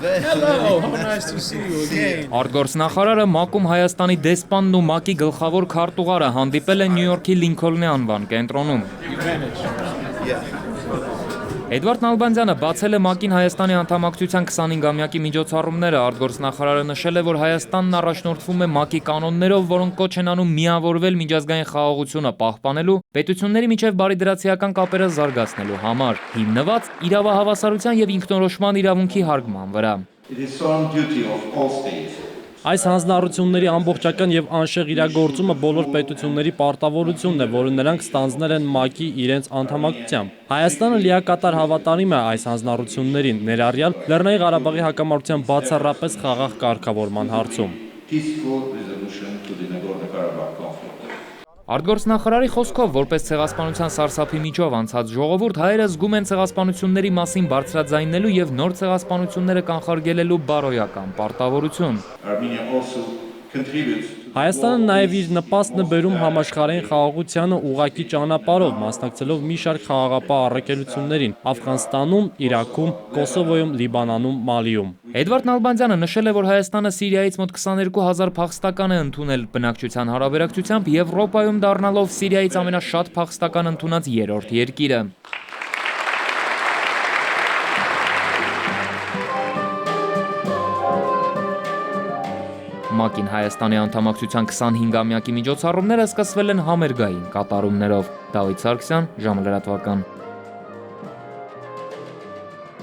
Hello, how nice to see you again. Արտգործնախարարը ՄԱԿ-ում Հայաստանի դեսպանն ու ՄԱԿ-ի գլխավոր քարտուղարը հանդիպել են Նյու Յորքի Լինքոլնի անվան կենտրոնում։ Էդվարդ Նալբանդյանը բացել է ՄԱԿ-ին Հայաստանի անդամակցության 25-ամյակի միջոցառումները։ Արտգործնախարարը նշել է, որ Հայաստանն առաջնորդվում է ՄԱԿ-ի կանոններով, որոնք կոչ են անում միավորվել միջազգային խաղաղությունը պահպանելու, պետությունների միջև բարիդրացիական կապերը զարգացնելու համար, հիմնված իրավահավասարության և ինքնորոշման իրավունքի հարգման վրա։ Այս հանձնառությունների ամբողջական և անշեղ իրագործումը բոլոր պետությունների պարտավորությունն է, որը նրանք ստանձնել են ՄԱԿ-ի իրենց անդամակցությամբ։ Հայաստանը լիակատար հավատարիմ է այս հանձնառություններին, ներառյալ Լեռնային Ղարաբաղի հակամարտության բացառապես խաղաղ կարգավորման հարցում։ Արտգործնախարարի խոսքով, որպես ցեղասպանության սարսափի միջով անցած ժողովուրդ, հայերը զգում են ցեղասպանությունների մասին բարձրաձայնելու և նոր ցեղասպանությունները կանխարգելելու բարոյական պարտավորություն։ Հայաստանը նաև իր նպաստն է բերում համաշխարհային խաղաղությանը ուղղակի ճանապարհով, մասնակցելով մի շարք խաղաղապահ առաքելություններին Աֆղանստանում, Իրաքում, Կոսովոյում, Լիբանանում, Մալիում։ Էդվարդ Նալբանդյանը նշել է, որ Հայաստանը Սիրիայից մոտ 22,000 փախստական է ընդունել բնակչության հարաբերակցությամբ, Եվրոպայում դառնալով Սիրիայից ամենաշատ փախստական ընդունած երրորդ երկիրը։ ՄԱԿ-ին Հայաստանի անդամակցության 25-ամյակի միջոցառումները սկսվել են համերգային կատարումներով։ Դավիթ Սարգսյան, ժամը լրատվական։